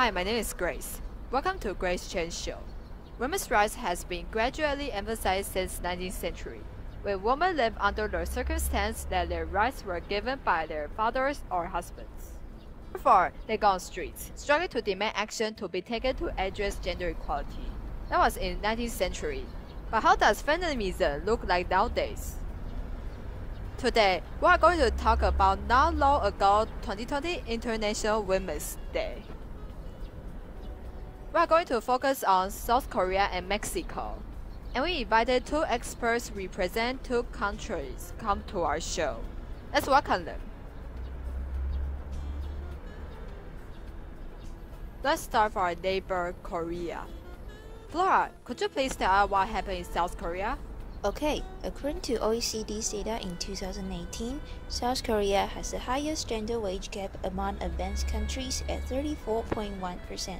Hi, my name is Grace. Welcome to Grace Chen Show. Women's rights has been gradually emphasized since 19th century, when women lived under the circumstance that their rights were given by their fathers or husbands. Therefore, they go on streets, struggling to demand action to be taken to address gender equality. That was in 19th century. But how does feminism look like nowadays? Today, we are going to talk about not long ago 2020 International Women's Day. We are going to focus on South Korea and Mexico. And we invited two experts represent two countries come to our show. Let's welcome them. Let's start from our neighbor, Korea. Flora, could you please tell us what happened in South Korea? Okay, according to OECD's data in 2018, South Korea has the highest gender wage gap among advanced countries at 34.1%,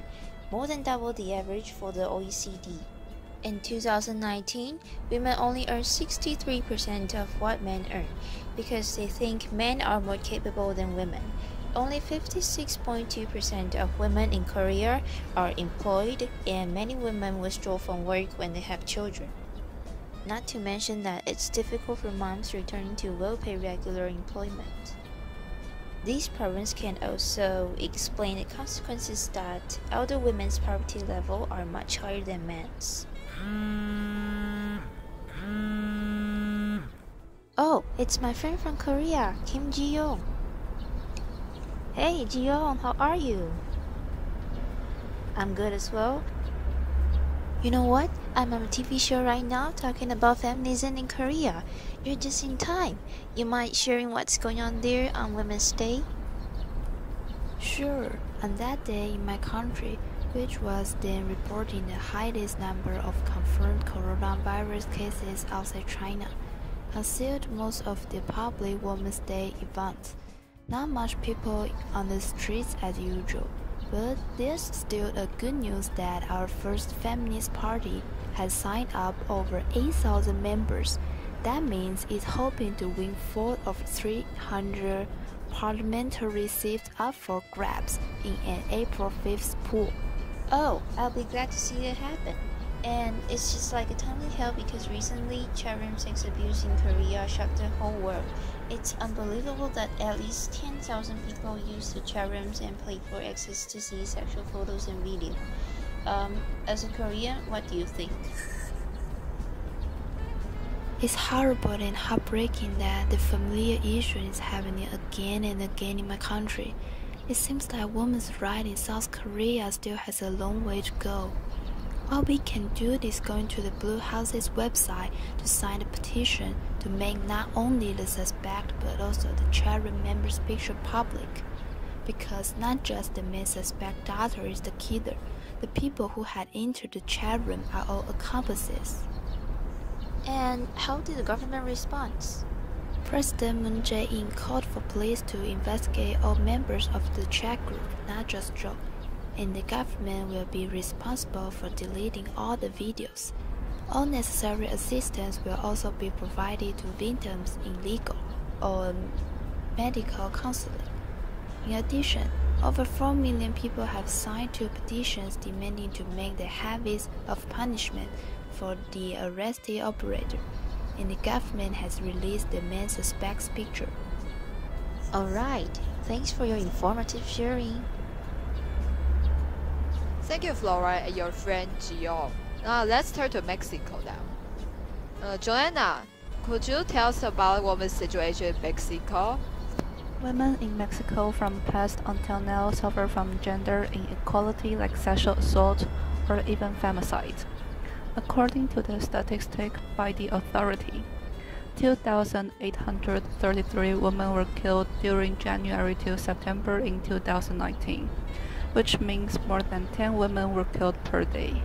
more than double the average for the OECD. In 2019, women only earn 63% of what men earn because they think men are more capable than women. Only 56.2% of women in Korea are employed, and many women withdraw from work when they have children. Not to mention that it's difficult for moms returning to well-paid regular employment. These problems can also explain the consequences that elder women's poverty level are much higher than men's. Oh, it's my friend from Korea, Kim Ji-young. Hey Ji-young, how are you? I'm good as well. You know what? I'm on a TV show right now talking about feminism in Korea. You're just in time. You mind sharing what's going on there on Women's Day? Sure. On that day in my country, which was then reporting the highest number of confirmed coronavirus cases outside China, concealed most of the public Women's Day events. Not much people on the streets as usual, but there's still a good news that our first feminist party has signed up over 8,000 members. That means it's hoping to win 4 of 300 parliamentary seats up for grabs in an April 5th poll. Oh, I'll be glad to see that happen. And it's just like a timely help because recently chatroom sex abuse in Korea shocked the whole world. It's unbelievable that at least 10,000 people use the chatrooms and pay for access to see sexual photos and videos. As a Korean, what do you think? It's horrible and heartbreaking that the familiar issue is happening again and again in my country. It seems like women's rights in South Korea still has a long way to go. All we can do is going to the Blue House's website to sign a petition to make not only the suspect but also the chatroom members' picture public. Because not just the main suspect daughter is the killer, the people who had entered the chatroom are all accomplices. And how did the government respond? President Moon Jae-in called for police to investigate all members of the chat group, not just Joe. And the government will be responsible for deleting all the videos. All necessary assistance will also be provided to victims in legal or medical counseling. In addition, over 4 million people have signed 2 petitions demanding to make the heaviest of punishment for the arrested operator, and the government has released the main suspect's picture. Alright, thanks for your informative sharing. Thank you, Flora, and your friend Gio. Now let's turn to Mexico now. Joanna, could you tell us about women's situation in Mexico? Women in Mexico from past until now suffer from gender inequality like sexual assault or even femicide. According to the statistic by the authority, 2,833 women were killed during January to September in 2019, which means more than 10 women were killed per day.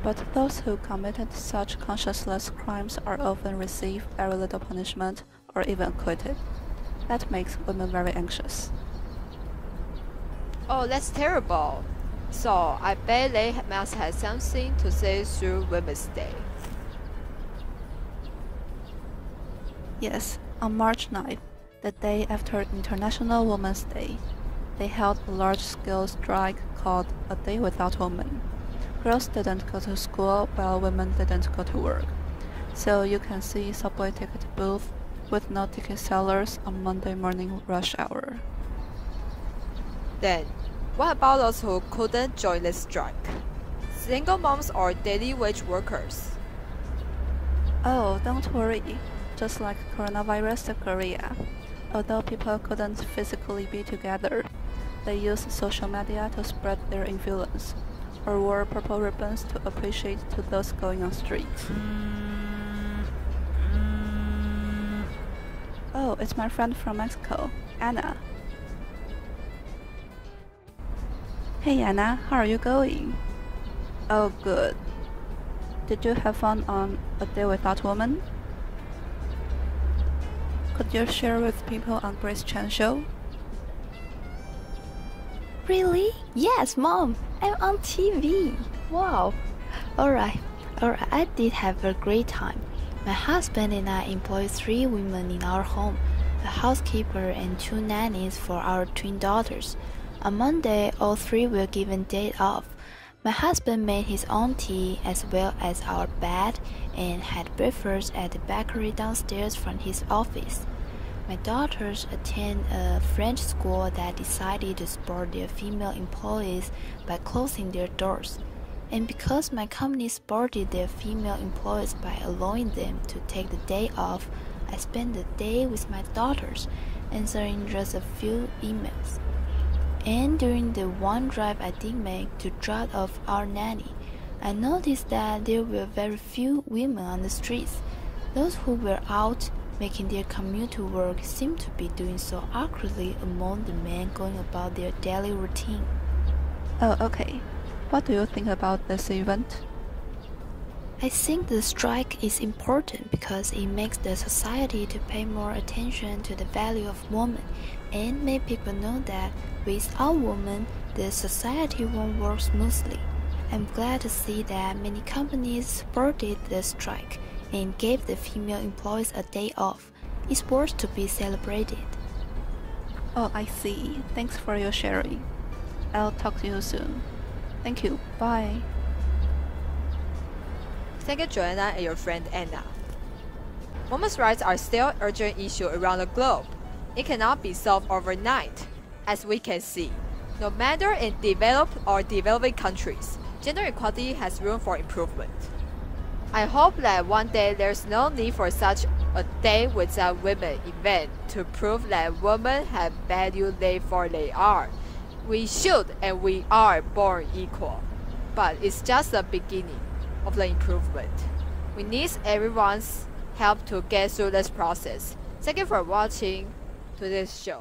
But those who committed such conscienceless crimes are often receive very little punishment or even acquitted. That makes women very anxious. Oh, that's terrible. So I bet they must have something to say through Women's Day. Yes, on March 9th, the day after International Women's Day, they held a large-scale strike called A Day Without Women. Girls didn't go to school while women didn't go to work. So you can see subway ticket booth with no ticket sellers on Monday morning rush hour. Then, what about those who couldn't join the strike? Single moms or daily wage workers? Oh, don't worry. Just like coronavirus in Korea, although people couldn't physically be together, they used social media to spread their influence, or wore purple ribbons to appreciate to those going on streets. Oh, it's my friend from Mexico, Anna. Hey Anna, how are you going? Oh, good. Did you have fun on A Day Without Women? Could you share with people on Grace Chan show? Really? Yes, Mom. I'm on TV. Wow. Alright. I did have a great time. My husband and I employ 3 women in our home, a housekeeper and 2 nannies for our twin daughters. On Monday, all 3 were given day off. My husband made his own tea as well as our bed and had breakfast at the bakery downstairs from his office. My daughters attend a French school that decided to support their female employees by closing their doors. And because my company supported their female employees by allowing them to take the day off, I spent the day with my daughters, answering just a few emails. And during the one drive I did make to drop off our nanny, I noticed that there were very few women on the streets. Those who were out making their commute to work seemed to be doing so awkwardly among the men going about their daily routine. Oh, okay. What do you think about this event? I think the strike is important because it makes the society to pay more attention to the value of women and make people know that without women, the society won't work smoothly. I'm glad to see that many companies supported the strike and gave the female employees a day off. It's worth to be celebrated. Oh, I see. Thanks for your sharing. I'll talk to you soon. Thank you. Bye. Thank you, Joanna and your friend Anna. Women's rights are still an urgent issue around the globe. It cannot be solved overnight. As we can see, no matter in developed or developing countries, gender equality has room for improvement. I hope that one day there's no need for such a Day Without Women event to prove that women have value for they are. We should and we are born equal, but it's just the beginning of the improvement. We need everyone's help to get through this process. Thank you for watching today's show.